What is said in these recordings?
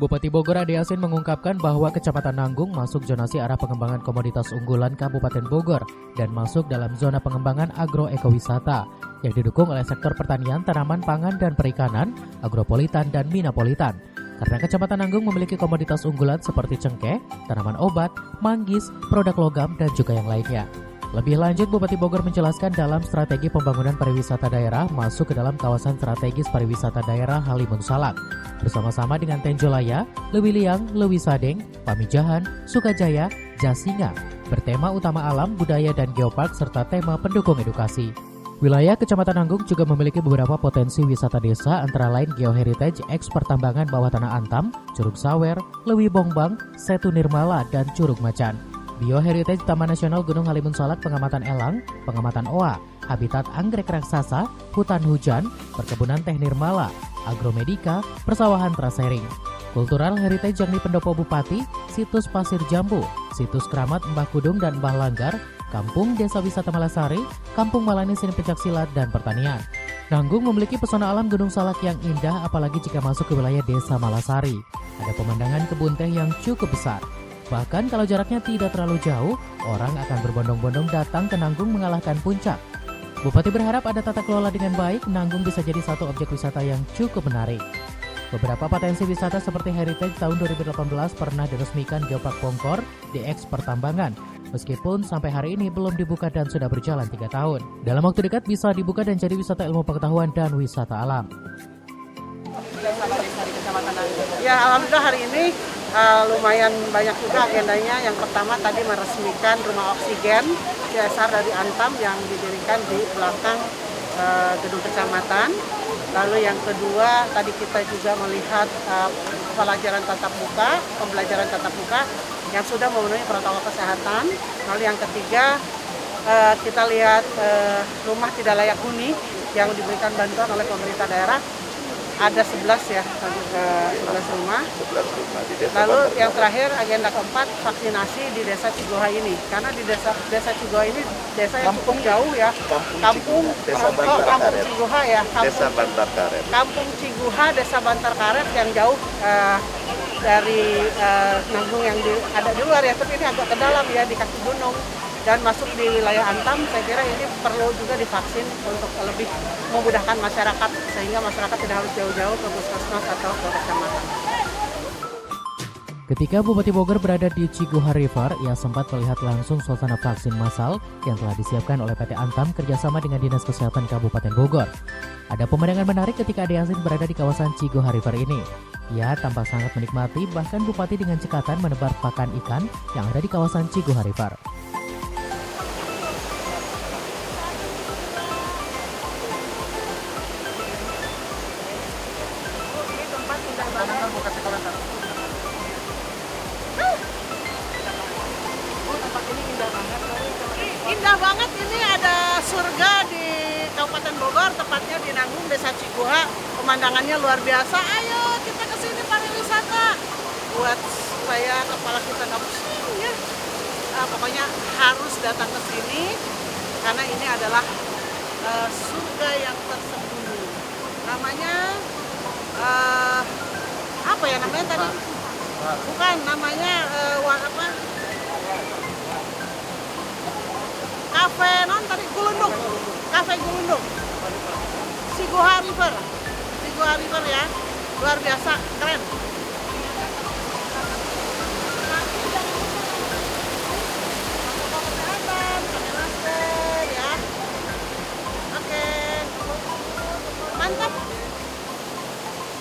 Bupati Bogor Ade Yasin mengungkapkan bahwa Kecamatan Nanggung masuk zonasi arah pengembangan komoditas unggulan Kabupaten Bogor dan masuk dalam zona pengembangan agroekowisata yang didukung oleh sektor pertanian, tanaman pangan dan perikanan, agropolitan dan minapolitan. Karena Kecamatan Nanggung memiliki komoditas unggulan seperti cengkeh, tanaman obat, manggis, produk logam dan juga yang lainnya. Lebih lanjut, Bupati Bogor menjelaskan dalam strategi pembangunan pariwisata daerah masuk ke dalam kawasan strategis pariwisata daerah Halimun Salak bersama-sama dengan Tenjolaya, Lewiliang, Lewisadeng, Pamijahan, Sukajaya, Jasinga bertema utama alam, budaya dan geopark serta tema pendukung edukasi. Wilayah Kecamatan Nanggung juga memiliki beberapa potensi wisata desa antara lain Geoheritage X Pertambangan Bawah Tanah Antam, Curug Sawer, Lewi Bongbang, Setu Nirmala dan Curug Macan. Bioheritage Taman Nasional Gunung Halimun Salak, pengamatan elang, pengamatan oa, habitat anggrek raksasa, hutan hujan, perkebunan teh Nirmala, agromedika, persawahan trasering. Cultural Heritage yakni pendopo Bupati, situs Pasir Jambu, situs Keramat Mbah Kudung dan Mbah Langgar, Kampung Desa Wisata Malasari, Kampung Malani Seni Pencaksilat dan Pertanian. Nanggung memiliki pesona alam Gunung Salak yang indah apalagi jika masuk ke wilayah Desa Malasari. Ada pemandangan kebun teh yang cukup besar. Bahkan kalau jaraknya tidak terlalu jauh, orang akan berbondong-bondong datang ke Nanggung mengalahkan Puncak. Bupati berharap ada tata kelola dengan baik, Nanggung bisa jadi satu objek wisata yang cukup menarik. Beberapa potensi wisata seperti Heritage tahun 2018 pernah diresmikan Geopark Bongkor di X Pertambangan, meskipun sampai hari ini belum dibuka dan sudah berjalan 3 tahun. Dalam waktu dekat bisa dibuka dan jadi wisata ilmu pengetahuan dan wisata alam. Ya, alhamdulillah hari ini lumayan banyak juga agendanya. Yang pertama tadi meresmikan rumah oksigen CSR dari Antam yang didirikan di belakang gedung kecamatan. Lalu yang kedua tadi kita juga melihat pembelajaran tatap muka yang sudah memenuhi protokol kesehatan. Lalu yang ketiga kita lihat rumah tidak layak huni yang diberikan bantuan oleh pemerintah daerah. Ada 11 ya, 11 rumah. Lalu yang terakhir agenda keempat vaksinasi di Desa Cigoha ini. Karena di Desa Cigoha ini desa yang cukup jauh ya. Kampung Cigoha ya. Desa Bantar Karet. Kampung Ciguha, Desa Bantar Karet yang jauh dari Nanggung yang ada di luar ya. Tapi ini agak ke dalam ya, di kaki gunung. Dan masuk di wilayah Antam, saya kira ini perlu juga divaksin untuk lebih memudahkan masyarakat, sehingga masyarakat tidak harus jauh-jauh ke puskesmas atau ke kecamatan. Ketika Bupati Bogor berada di Ciguha River, ia sempat melihat langsung suasana vaksin massal yang telah disiapkan oleh PT Antam kerjasama dengan Dinas Kesehatan Kabupaten Bogor. Ada pemandangan menarik ketika Ade Yasin berada di kawasan Ciguha River ini. Ia tampak sangat menikmati, bahkan Bupati dengan cekatan menebar pakan ikan yang ada di kawasan Ciguha River. Indah banget, ini ada surga di Kabupaten Bogor, tepatnya di Nanggung, Desa Ciguha. Pemandangannya luar biasa. Ayo kita ke sini pariwisata. Buat supaya kepala kita nggak pusing ya. Pokoknya harus datang ke sini karena ini adalah surga yang tersembunyi. Namanya apa ya namanya tadi? Bukan, namanya Cafe non tadi Gulundung. Cafe Gulundung. Ciguha River. Ciguha River ya. Luar biasa, keren. Mantap.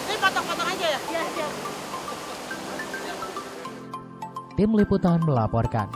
Ini potong-potong aja ya? Iya, siap. Tim Liputan melaporkan.